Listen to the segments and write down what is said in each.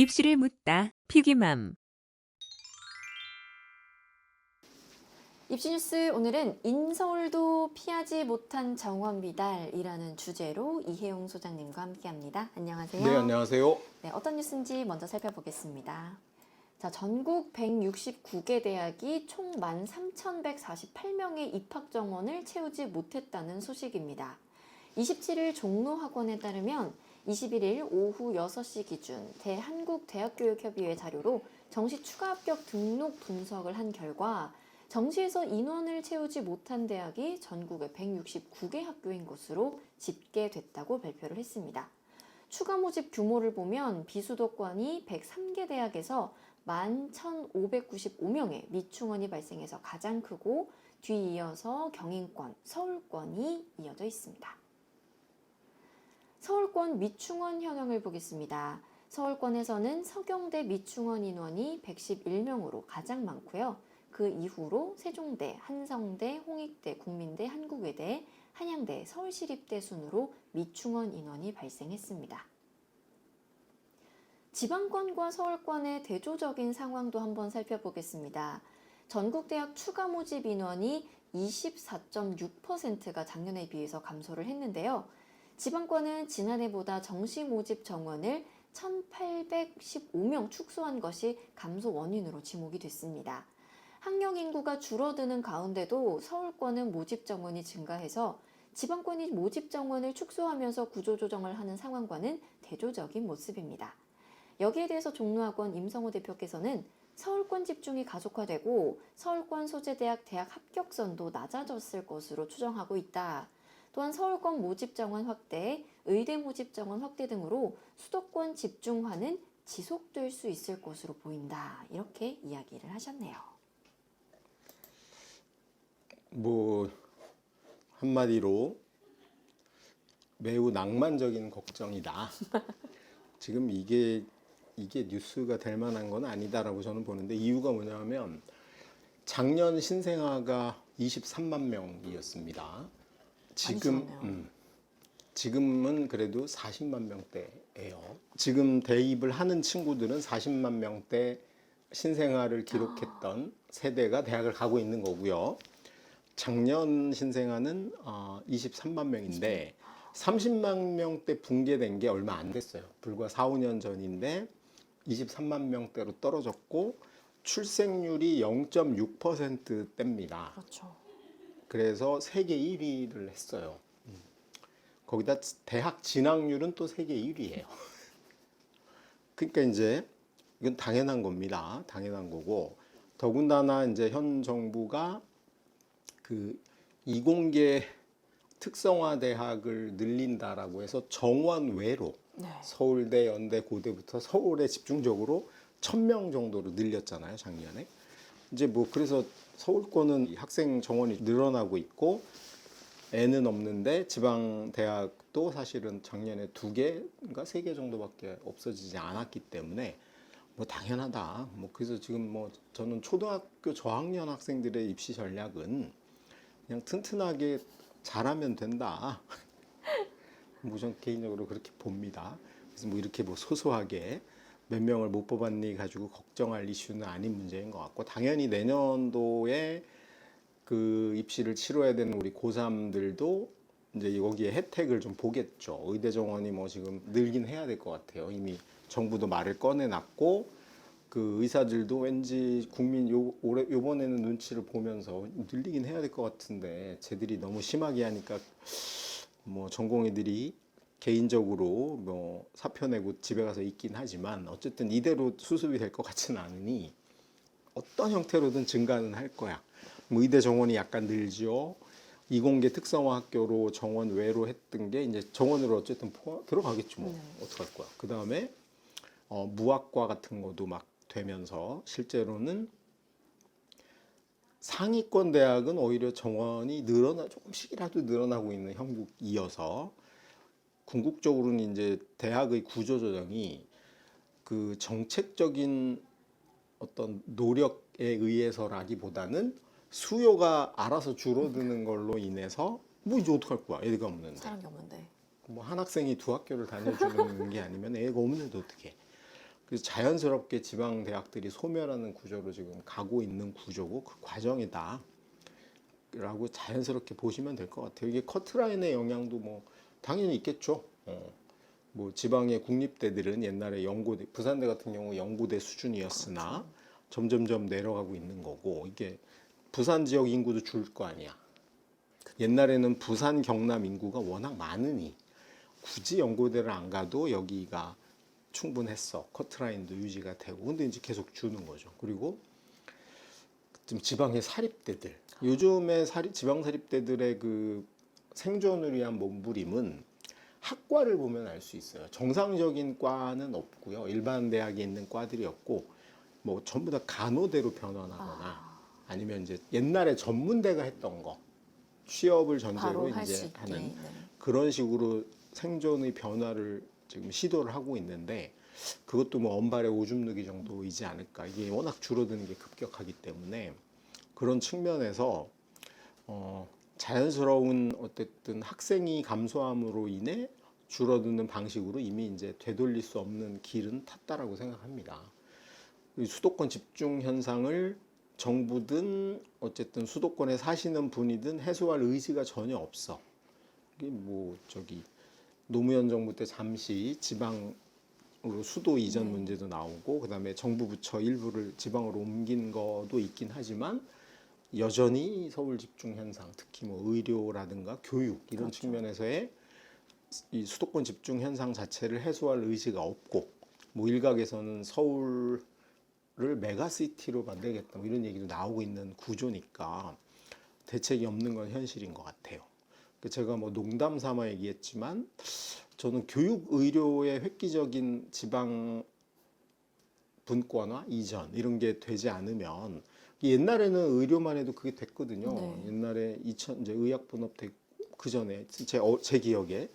입시를 묻다 피기맘. 입시뉴스 오늘은 인서울도 피하지 못한 정원 미달이라는 주제로 이혜용 소장님과 함께합니다. 안녕하세요. 네, 안녕하세요. 네, 어떤 뉴스인지 먼저 살펴보겠습니다. 자, 전국 169개 대학이 총 13,148명의 입학 정원을 채우지 못했다는 소식입니다. 27일 종로학원에 따르면 21일 오후 6시 기준 대한국대학교육협의회 자료로 정시 추가 합격 등록 분석을 한 결과 정시에서 인원을 채우지 못한 대학이 전국의 169개 학교인 것으로 집계됐다고 발표를 했습니다. 추가 모집 규모를 보면 비수도권이 103개 대학에서 11,595명의 미충원이 발생해서 가장 크고 뒤이어서 경인권, 서울권이 이어져 있습니다. 서울권 미충원 현황을 보겠습니다. 서울권에서는 서경대 미충원 인원이 111명으로 가장 많고요. 그 이후로 세종대, 한성대, 홍익대, 국민대, 한국외대, 한양대, 서울시립대 순으로 미충원 인원이 발생했습니다. 지방권과 서울권의 대조적인 상황도 한번 살펴보겠습니다. 전국대학 추가 모집 인원이 24.6%가 작년에 비해서 감소를 했는데요. 지방권은 지난해보다 정시 모집 정원을 1,815명 축소한 것이 감소 원인으로 지목이 됐습니다. 학령 인구가 줄어드는 가운데도 서울권은 모집 정원이 증가해서 지방권이 모집 정원을 축소하면서 구조조정을 하는 상황과는 대조적인 모습입니다. 여기에 대해서 종로학원 임성호 대표께서는 서울권 집중이 가속화되고 서울권 소재대학 대학 합격선도 낮아졌을 것으로 추정하고 있다. 또한 서울권 모집 정원 확대, 의대 모집 정원 확대 등으로 수도권 집중화는 지속될 수 있을 것으로 보인다. 이렇게 이야기를 하셨네요. 뭐 한마디로 매우 낭만적인 걱정이다. 지금 이게 뉴스가 될 만한 건 아니다라고 저는 보는데 이유가 뭐냐면 작년 신생아가 23만 명이었습니다. 지금은 그래도 40만 명대예요. 지금 대입을 하는 친구들은 40만 명대 신생아를 기록했던 세대가 대학을 가고 있는 거고요. 작년 신생아는 23만 명인데 30만 명대 붕괴된 게 얼마 안 됐어요. 불과 4, 5년 전인데 23만 명대로 떨어졌고 출생률이 0.6%대입니다. 그렇죠. 그래서 세계 1위를 했어요. 거기다 대학 진학률은 또 세계 1위예요. 그러니까 이제 이건 당연한 겁니다. 당연한 거고 더군다나 이제 현 정부가 그 이공계 특성화 대학을 늘린다라고 해서 정원 외로 서울대, 연대, 고대부터 서울에 집중적으로 1,000명 정도로 늘렸잖아요, 작년에. 이제 뭐 그래서 서울권은 학생 정원이 늘어나고 있고 애는 없는데 지방 대학도 사실은 작년에 2개인가 3개 정도밖에 없어지지 않았기 때문에 뭐 당연하다. 뭐 그래서 지금 뭐 저는 초등학교 저학년 학생들의 입시 전략은 그냥 튼튼하게 잘하면 된다. 뭐 전 개인적으로 그렇게 봅니다. 그래서 뭐 이렇게 뭐 소소하게 몇 명을 못 뽑았니 가지고 걱정할 이슈는 아닌 문제인 것 같고 당연히 내년도에 그 입시를 치러야 되는 우리 고3들도 이제 여기에 혜택을 좀 보겠죠. 의대 정원이 뭐 지금 늘긴 해야 될 것 같아요. 이미 정부도 말을 꺼내놨고 그 의사들도 왠지 국민 요번에는 눈치를 보면서 늘리긴 해야 될 것 같은데 쟤들이 너무 심하게 하니까 뭐 전공의들이 개인적으로 뭐 사표 내고 집에 가서 있긴 하지만 어쨌든 이대로 수습이 될 것 같지는 않으니 어떤 형태로든 증가는 할 거야. 뭐 의대 정원이 약간 늘죠. 이공계 특성화 학교로 정원 외로 했던 게 이제 정원으로 어쨌든 들어가겠죠. 뭐 어떡할 거야. 그 다음에 무학과 같은 것도 막 되면서 실제로는 상위권 대학은 오히려 정원이 조금씩이라도 늘어나고 있는 형국이어서 궁극적으로는 이제 대학의 구조조정이 그 정책적인 어떤 노력에 의해서라기보다는 수요가 알아서 줄어드는 걸로 인해서 뭐 이제 어떡할 거야. 애가 없는데. 사람이 없는데. 뭐 한 학생이 2학교를 다녀주는 게 아니면 애가 없는데 어떡해. 그래서 자연스럽게 지방 대학들이 소멸하는 구조로 지금 가고 있는 구조고 그 과정이다. 라고 자연스럽게 보시면 될 것 같아요. 이게 커트라인의 영향도 뭐 당연히 있겠죠. 뭐 지방의 국립대들은 옛날에 연고대, 부산대 같은 경우 연고대 수준이었으나 점점점 내려가고 있는 거고, 이게 부산 지역 인구도 줄 거 아니야. 옛날에는 부산 경남 인구가 워낙 많으니 굳이 연고대를 안 가도 여기가 충분했어. 커트라인도 유지가 되고. 근데 이제 계속 주는 거죠. 그리고 좀 지방의 사립대들, 요즘의 지방 사립대들의 그 생존을 위한 몸부림은 학과를 보면 알 수 있어요. 정상적인 과는 없고요. 일반 대학에 있는 과들이 없고, 뭐 전부 다 간호대로 변환하거나 아니면 이제 옛날에 전문대가 했던 거, 취업을 전제로 이제 하는 그런 식으로 생존의 변화를 지금 시도를 하고 있는데, 그것도 뭐 언발의 오줌 누기 정도이지 않을까. 이게 워낙 줄어드는 게 급격하기 때문에 그런 측면에서 자연스러운 어쨌든 학생이 감소함으로 인해 줄어드는 방식으로 이미 이제 되돌릴 수 없는 길은 탔다라고 생각합니다. 수도권 집중 현상을 정부든 어쨌든 수도권에 사시는 분이든 해소할 의지가 전혀 없어. 이게 뭐 저기 노무현 정부 때 잠시 지방으로 수도 이전 문제도 나오고, 그다음에 정부 부처 일부를 지방으로 옮긴 것도 있긴 하지만 여전히 서울 집중 현상, 특히 뭐 의료라든가 교육 이런 측면에서의 이 수도권 집중 현상 자체를 해소할 의지가 없고, 뭐 일각에서는 서울을 메가시티로 만들겠다 뭐 이런 얘기도 나오고 있는 구조니까 대책이 없는 건 현실인 것 같아요. 제가 뭐 농담 삼아 얘기했지만 저는 교육 의료의 획기적인 지방 분권화 이전 이런 게 되지 않으면, 옛날에는 의료만 해도 그게 됐거든요. 옛날에 이제 의학분업 됐고, 그 전에 제 기억에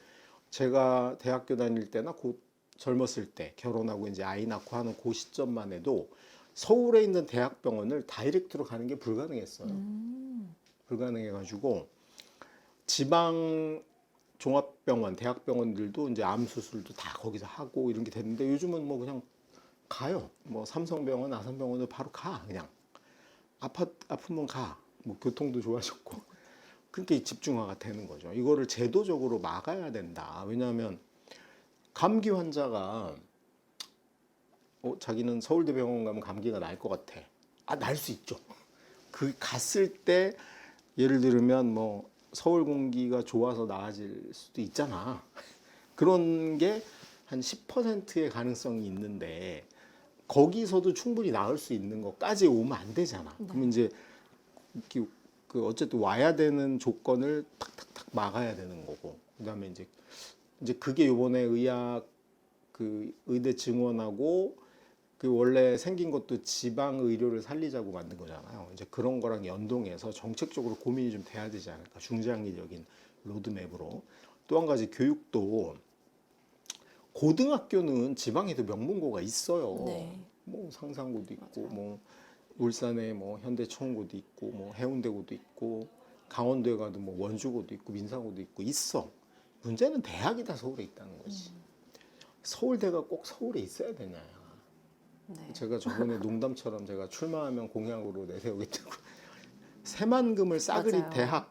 제가 대학교 다닐 때나 곧 젊었을 때 결혼하고 이제 아이 낳고 하는 그 시점만 해도 서울에 있는 대학병원을 다이렉트로 가는 게 불가능했어요. 불가능해가지고 지방 종합병원, 대학병원들도 이제 암 수술도 다 거기서 하고 이런 게 됐는데, 요즘은 뭐 그냥 가요. 뭐 삼성병원, 아산병원을 바로 가. 그냥 아프면 가. 뭐 교통도 좋아졌고. 그렇게 집중화가 되는 거죠. 이거를 제도적으로 막아야 된다. 왜냐하면 감기 환자가 자기는 서울대병원 가면 감기가 날 것 같아. 날 수 있죠. 그 갔을 때 예를 들면 뭐 서울 공기가 좋아서 나아질 수도 있잖아. 그런 게 한 10%의 가능성이 있는데, 거기서도 충분히 나을 수 있는 것까지 오면 안 되잖아. 그러면 이제 그 어쨌든 와야 되는 조건을 탁탁탁 막아야 되는 거고, 그다음에 이제 그게 요번에 의학 그 의대 증원하고 그 원래 생긴 것도 지방 의료를 살리자고 만든 거잖아요. 이제 그런 거랑 연동해서 정책적으로 고민이 좀 돼야 되지 않을까. 중장기적인 로드맵으로. 또 한 가지, 교육도 고등학교는 지방에도 명문고가 있어요. 뭐 상산고도 있고, 뭐 울산에 뭐 현대초원고도 있고, 뭐 해운대고도 있고, 강원도에 가도 뭐 원주고도 있고, 민사고도 있고 있어. 문제는 대학이 다 서울에 있다는 거지. 서울대가 꼭 서울에 있어야 되냐. 제가 저번에 농담처럼 제가 출마하면 공약으로 내세우겠다고 새만금을 싸그리 대학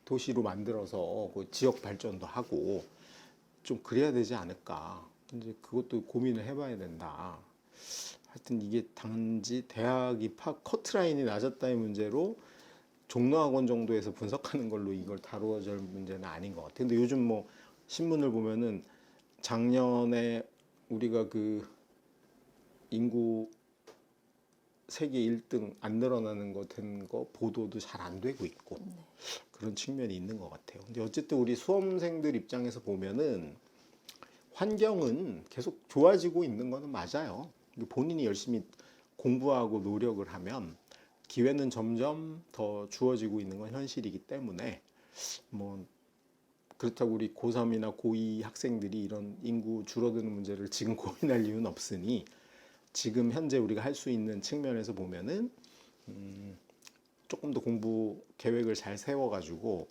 도시로 만들어서 그 지역 발전도 하고 좀 그래야 되지 않을까. 이제 그것도 고민을 해봐야 된다. 하여튼 이게 단지 대학 입학 커트라인이 낮았다의 문제로 종로학원 정도에서 분석하는 걸로 이걸 다루어질 문제는 아닌 것 같아요. 근데 요즘 뭐 신문을 보면은 작년에 우리가 그 인구 세계 1등 안 늘어나는 거 된 거 보도도 잘 안 되고 있고 그런 측면이 있는 것 같아요. 근데 어쨌든 우리 수험생들 입장에서 보면은 환경은 계속 좋아지고 있는 거는 맞아요. 본인이 열심히 공부하고 노력을 하면 기회는 점점 더 주어지고 있는 건 현실이기 때문에, 뭐 그렇다고 우리 고3이나 고2 학생들이 이런 인구 줄어드는 문제를 지금 고민할 이유는 없으니, 지금 현재 우리가 할 수 있는 측면에서 보면은 조금 더 공부 계획을 잘 세워가지고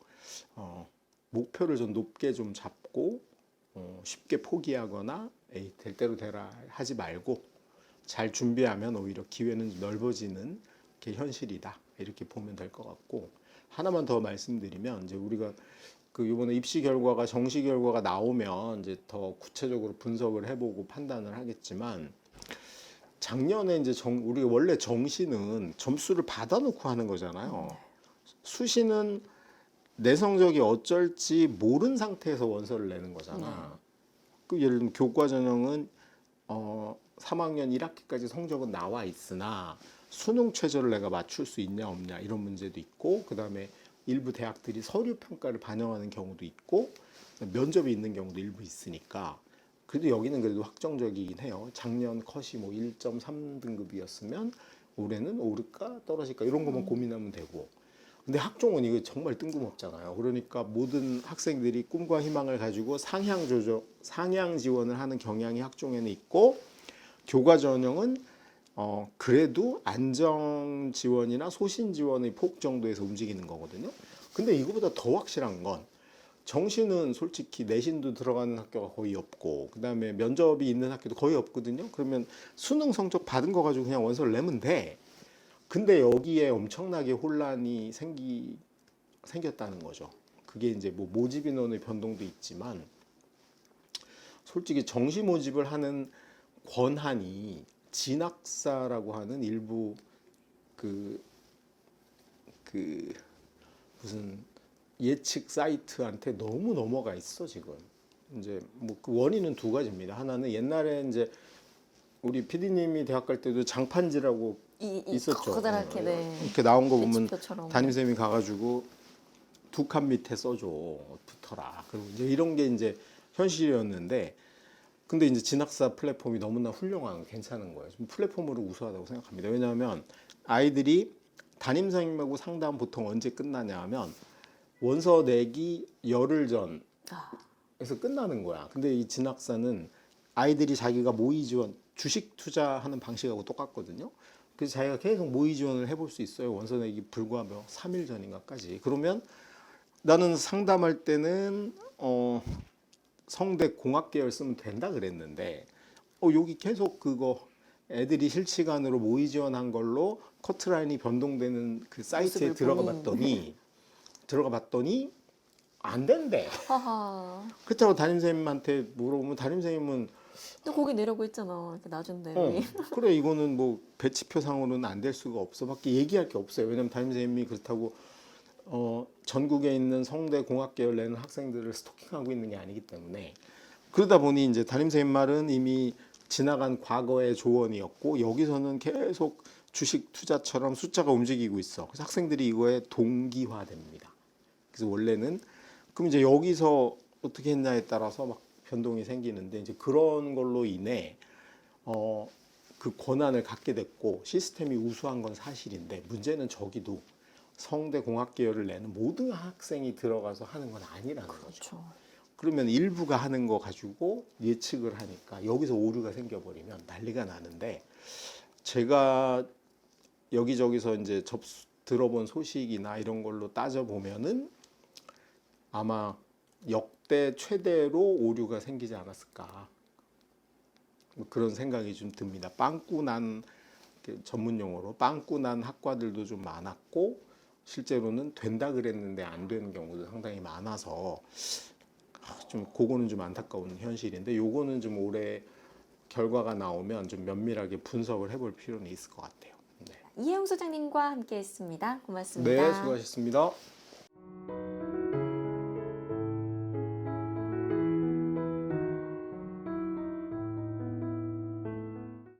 목표를 좀 높게 좀 잡고 쉽게 포기하거나 될 대로 되라 하지 말고 잘 준비하면 오히려 기회는 넓어지는 게 현실이다. 이렇게 보면 될 것 같고 하나만 더 말씀드리면 이제 우리가 그 이번에 입시 결과가 정시 결과가 나오면 이제 더 구체적으로 분석을 해보고 판단을 하겠지만 작년에 이제 우리가 원래 정시는 점수를 받아놓고 하는 거잖아요. 수시는 내 성적이 어쩔지 모른 상태에서 원서를 내는 거잖아. 그 예를 들면 교과 전형은 3학년 1학기까지 성적은 나와 있으나 수능 최저를 내가 맞출 수 있냐 없냐 이런 문제도 있고 그다음에 일부 대학들이 서류 평가를 반영하는 경우도 있고 면접이 있는 경우도 일부 있으니까 그래도 여기는 그래도 확정적이긴 해요. 작년 컷이 뭐 1.3등급이었으면 올해는 오를까 떨어질까 이런 것만 고민하면 되고 근데 학종은 이거 정말 뜬금없잖아요. 그러니까 모든 학생들이 꿈과 희망을 가지고 상향 지원을 하는 경향이 학종에는 있고 교과 전형은 그래도 안정 지원이나 소신 지원의 폭 정도에서 움직이는 거거든요. 근데 이거보다 더 확실한 건 정시는 솔직히 내신도 들어가는 학교가 거의 없고 그다음에 면접이 있는 학교도 거의 없거든요. 그러면 수능 성적 받은 거 가지고 그냥 원서를 내면 돼. 근데 여기에 엄청나게 혼란이 생겼다는 거죠. 그게 이제 뭐 모집 인원의 변동도 있지만 솔직히 정시 모집을 하는 권한이 진학사라고 하는 일부 그 무슨 예측 사이트한테 너무 넘어가 있어 지금. 이제 뭐 그 원인은 두 가지입니다. 하나는 옛날에 이제 우리 PD님이 대학 갈 때도 장판지라고 있었죠. 커다랗게 네. 이렇게 나온 거 보면 배치표처럼. 담임쌤이 가가지고 두 칸 밑에 써줘 붙어라. 그리고 이제 이런 게 이제 현실이었는데. 근데 이제 진학사 플랫폼이 너무나 훌륭한 괜찮은 거예요. 좀 플랫폼으로 우수하다고 생각합니다. 왜냐하면 아이들이 담임선생님하고 상담 보통 언제 끝나냐 하면 원서 내기 열흘 전에서 끝나는 거야. 근데 이 진학사는 아이들이 자기가 모의 지원, 주식 투자하는 방식하고 똑같거든요. 그래서 자기가 계속 모의 지원을 해볼 수 있어요. 원서 내기 불과 뭐 3일 전인가까지. 그러면 나는 상담할 때는 성대 공학 계열 쓰면 된다 그랬는데 여기 계속 그거 애들이 실시간으로 모의 지원한 걸로 커트라인이 변동되는 그 사이트에 들어가 봤더니 안 된대. 그렇다고 담임선생님한테 물어보면 담임선생님은 또 거기 내려고 했잖아. 이렇게 낮은 대로. 그래 이거는 뭐 배치표상으로는 안 될 수가 없어 밖에 얘기할 게 없어요. 왜냐면 담임선생님이 그렇다고 전국에 있는 성대 공학 계열 내는 학생들을 스토킹하고 있는 게 아니기 때문에 그러다 보니 이제 담임선생님 말은 이미 지나간 과거의 조언이었고 여기서는 계속 주식 투자처럼 숫자가 움직이고 있어. 그래서 학생들이 이거에 동기화됩니다. 그래서 원래는 그럼 이제 여기서 어떻게 했냐에 따라서 막 변동이 생기는데 이제 그런 걸로 인해 그 권한을 갖게 됐고 시스템이 우수한 건 사실인데 문제는 저기도 성대 공학 계열을 내는 모든 학생이 들어가서 하는 건 아니라는 거죠. 그러면 일부가 하는 거 가지고 예측을 하니까 여기서 오류가 생겨버리면 난리가 나는데 제가 여기저기서 이제 들어본 소식이나 이런 걸로 따져보면은 아마 역대 최대로 오류가 생기지 않았을까 뭐 그런 생각이 좀 듭니다. 빵꾸난 전문 용어로 빵꾸난 학과들도 좀 많았고 실제로는 된다 그랬는데 안 되는 경우도 상당히 많아서 좀 그거는 좀 안타까운 현실인데 요거는 좀 올해 결과가 나오면 좀 면밀하게 분석을 해볼 필요는 있을 것 같아요. 네. 이혜영 소장님과 함께했습니다. 고맙습니다. 네, 수고하셨습니다.